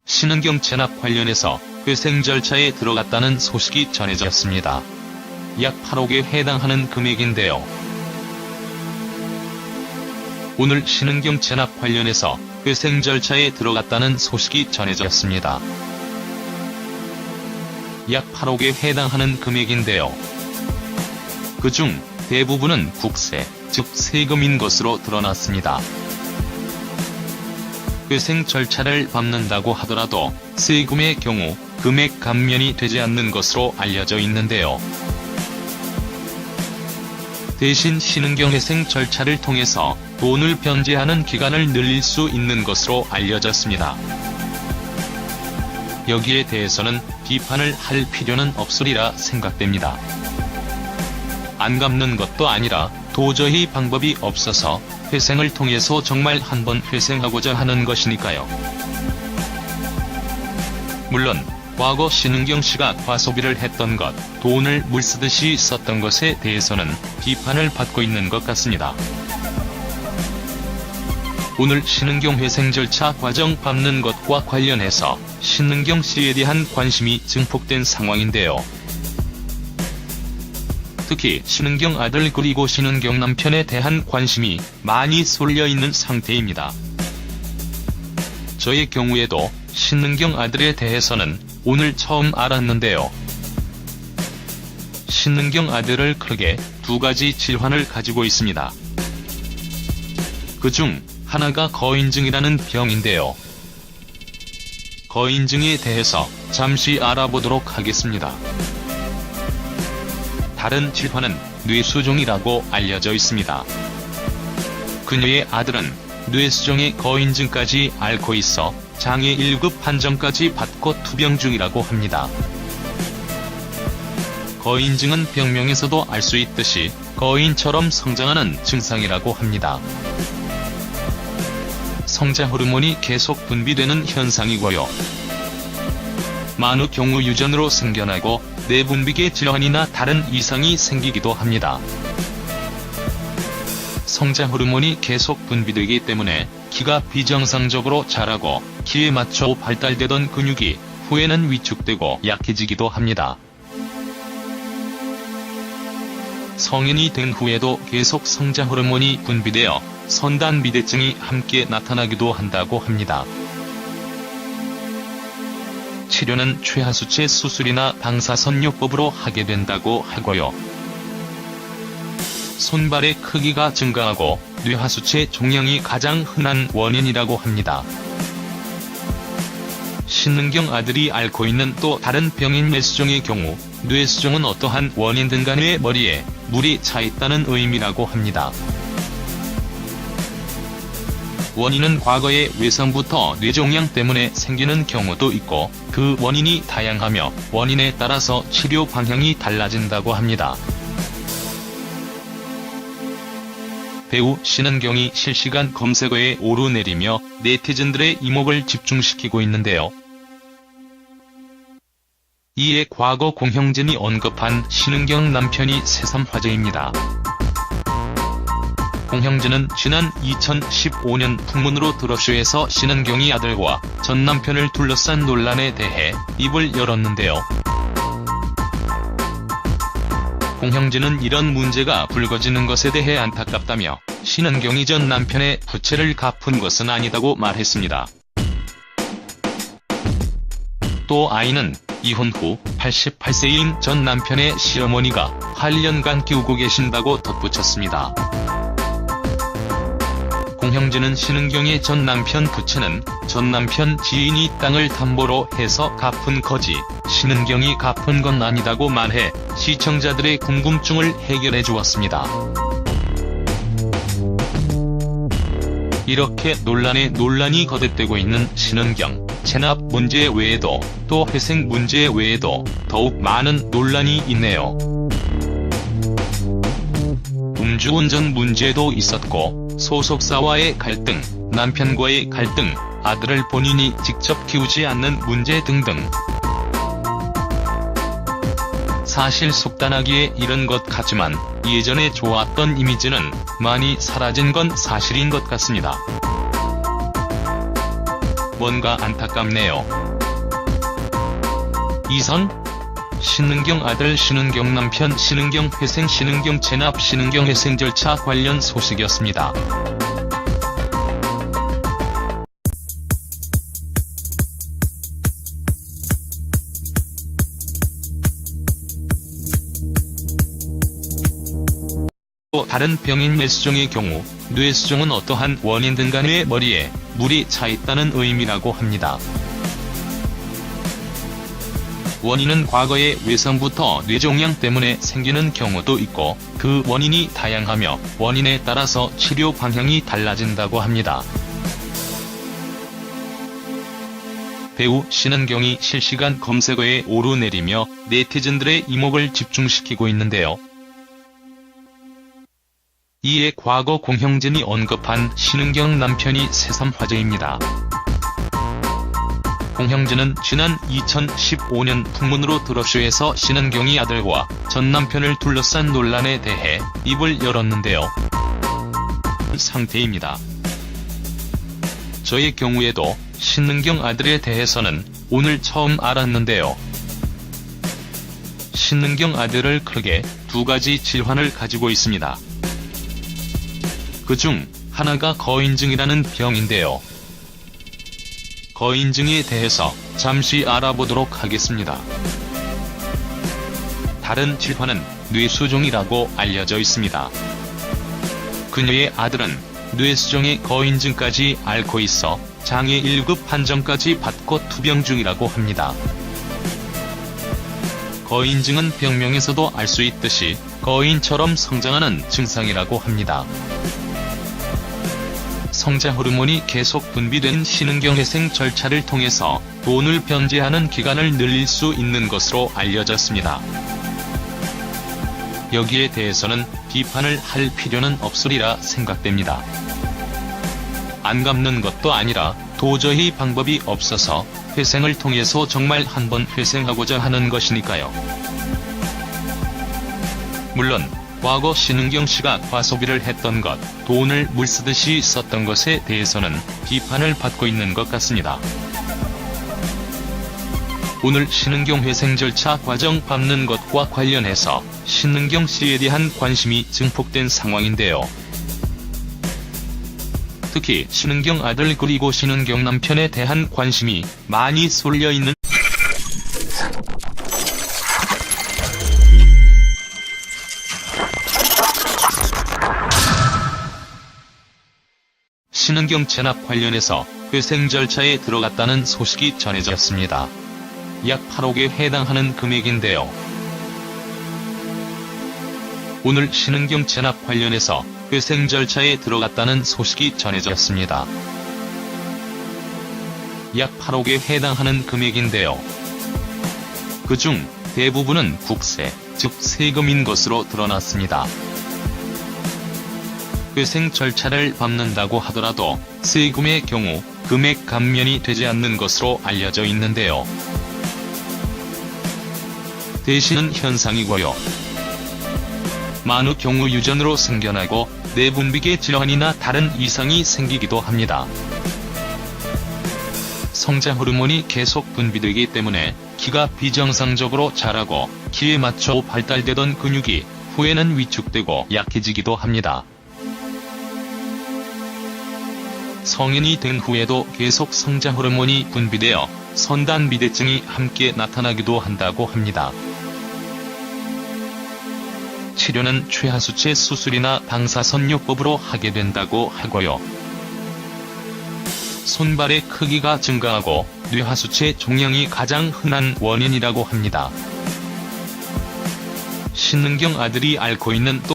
신은경 체납 관련해서 회생 절차에 들어갔다는 소식이 전해졌습니다. 약 8억에 해당하는 금액인데요. 오늘 신은경 체납 관련해서 회생 절차에 들어갔다는 소식이 전해졌습니다. 약 8억에 해당하는 금액인데요. 그중 대부분은 국세, 즉 세금인 것으로 드러났습니다. 회생 절차를 밟는다고 하더라도 세금의 경우 금액 감면이 되지 않는 것으로 알려져 있는데요. 대신 신은경 회생 절차를 통해서 돈을 변제하는 기간을 늘릴 수 있는 것으로 알려졌습니다. 여기에 대해서는 비판을 할 필요는 없으리라 생각됩니다. 안 갚는 것도 아니라 도저히 방법이 없어서 회생을 통해서 정말 한번 회생하고자 하는 것이니까요. 물론 과거 신은경 씨가 과소비를 했던 것, 돈을 물쓰듯이 썼던 것에 대해서는 비판을 받고 있는 것 같습니다. 오늘 신은경 회생 절차 과정 밟는 것과 관련해서 신은경 씨에 대한 관심이 증폭된 상황인데요. 특히 신은경 아들 그리고 신은경 남편에 대한 관심이 많이 쏠려있는 상태입니다. 저의 경우에도 신은경 아들에 대해서는 오늘 처음 알았는데요. 신은경 아들을 크게 두 가지 질환을 가지고 있습니다. 그중 하나가 거인증이라는 병인데요. 거인증에 대해서 잠시 알아보도록 하겠습니다. 다른 질환은 뇌수종이라고 알려져 있습니다. 그녀의 아들은 뇌수종의 거인증까지 앓고 있어 장애 1급 판정까지 받고 투병 중이라고 합니다. 거인증은 병명에서도 알 수 있듯이 거인처럼 성장하는 증상이라고 합니다. 성장 호르몬이 계속 분비되는 현상이고요. 많은 경우 유전으로 생겨나고 내분비계 질환이나 다른 이상이 생기기도 합니다. 성장 호르몬이 계속 분비되기 때문에 키가 비정상적으로 자라고 키에 맞춰 발달되던 근육이 후에는 위축되고 약해지기도 합니다. 성인이 된 후에도 계속 성장 호르몬이 분비되어 선단비대증이 함께 나타나기도 한다고 합니다. 치료는 최하수체 수술이나 방사선요법으로 하게 된다고 하고요. 손발의 크기가 증가하고 뇌하수체 종양이 가장 흔한 원인이라고 합니다. 신은경 아들이 앓고 있는 또 다른 병인 뇌수종의 경우 뇌수종은 어떠한 원인든 간에 머리에 물이 차 있다는 의미라고 합니다. 원인은 과거의 외상부터 뇌종양 때문에 생기는 경우도 있고 그 원인이 다양하며 원인에 따라서 치료 방향이 달라진다고 합니다. 배우 신은경이 실시간 검색어에 오르내리며 네티즌들의 이목을 집중시키고 있는데요. 이에 과거 공형진이 언급한 신은경 남편이 새삼 화제입니다. 공형진은 지난 2015년 풍문으로 드러쇼에서 신은경이 아들과 전 남편을 둘러싼 논란에 대해 입을 열었는데요. 공형진은 이런 문제가 불거지는 것에 대해 안타깝다며 신은경이 전 남편의 부채를 갚은 것은 아니다고 말했습니다. 또 아이는 이혼 후 88세인 전 남편의 시어머니가 8년간 키우고 계신다고 덧붙였습니다. 공형진은 신은경의 전 남편 부채는 전 남편 지인이 땅을 담보로 해서 갚은 거지 신은경이 갚은 건 아니다고 말해 시청자들의 궁금증을 해결해 주었습니다. 이렇게 논란이 거듭되고 있는 신은경 체납 문제 외에도 또 회생 문제 외에도 더욱 많은 논란이 있네요. 음주운전 문제도 있었고 소속사와의 갈등, 남편과의 갈등, 아들을 본인이 직접 키우지 않는 문제 등등. 사실 속단하기에 이른 것 같지만 예전에 좋았던 이미지는 많이 사라진 건 사실인 것 같습니다. 뭔가 안타깝네요. 이선? 신은경 아들 신은경 남편 신은경 회생 신은경 체납 신은경 회생 절차 관련 소식이었습니다. 또 다른 병인 뇌수종의 경우 뇌수종은 어떠한 원인든 간에 머리에 물이 차 있다는 의미라고 합니다. 원인은 과거의 외상부터 뇌종양 때문에 생기는 경우도 있고 그 원인이 다양하며 원인에 따라서 치료 방향이 달라진다고 합니다. 배우 신은경이 실시간 검색어에 오르내리며 네티즌들의 이목을 집중시키고 있는데요. 이에 과거 공형진이 언급한 신은경 남편이 새삼 화제입니다. 공형진은 지난 2015년 풍문으로 드러쇼에서 신은경이 아들과 전 남편을 둘러싼 논란에 대해 입을 열었는데요. 상태입니다. 저의 경우에도 신은경 아들에 대해서는 오늘 처음 알았는데요. 신은경 아들을 크게 두 가지 질환을 가지고 있습니다. 그중 하나가 거인증이라는 병인데요. 거인증에 대해서 잠시 알아보도록 하겠습니다. 다른 질환은 뇌수종이라고 알려져 있습니다. 그녀의 아들은 뇌수종의 거인증까지 앓고 있어 장애 1급 판정까지 받고 투병 중이라고 합니다. 거인증은 병명에서도 알 수 있듯이 거인처럼 성장하는 증상이라고 합니다. 성장 호르몬이 계속 분비된 신은경 회생 절차를 통해서 돈을 변제하는 기간을 늘릴 수 있는 것으로 알려졌습니다. 여기에 대해서는 비판을 할 필요는 없으리라 생각됩니다. 안 갚는 것도 아니라 도저히 방법이 없어서 회생을 통해서 정말 한번 회생하고자 하는 것이니까요. 물론 과거 신은경 씨가 과소비를 했던 것, 돈을 물쓰듯이 썼던 것에 대해서는 비판을 받고 있는 것 같습니다. 오늘 신은경 회생 절차 과정 밟는 것과 관련해서 신은경 씨에 대한 관심이 증폭된 상황인데요. 특히 신은경 아들 그리고 신은경 남편에 대한 관심이 많이 쏠려있는 신은경 체납 관련해서 회생 절차에 들어갔다는 소식이 전해졌습니다. 약 8억에 해당하는 금액인데요. 오늘 신은경 체납 관련해서 회생 절차에 들어갔다는 소식이 전해졌습니다. 약 8억에 해당하는 금액인데요. 그중 대부분은 국세, 즉 세금인 것으로 드러났습니다. 회생 절차를 밟는다고 하더라도 세금의 경우 금액 감면이 되지 않는 것으로 알려져 있는데요. 대신은 현상이고요. 많은 경우 유전으로 생겨나고 내분비계 질환이나 다른 이상이 생기기도 합니다. 성장 호르몬이 계속 분비되기 때문에 키가 비정상적으로 자라고 키에 맞춰 발달되던 근육이 후에는 위축되고 약해지기도 합니다. 성인이 된 후에도 계속 성장 호르몬이 분비되어 선단비대증이 함께 나타나기도 한다고 합니다. 치료는 최하수체 수술이나 방사선요법으로 하게 된다고 하고요. 손발의 크기가 증가하고 뇌하수체 종양이 가장 흔한 원인이라고 합니다. 신은경 아들이 앓고 있는 또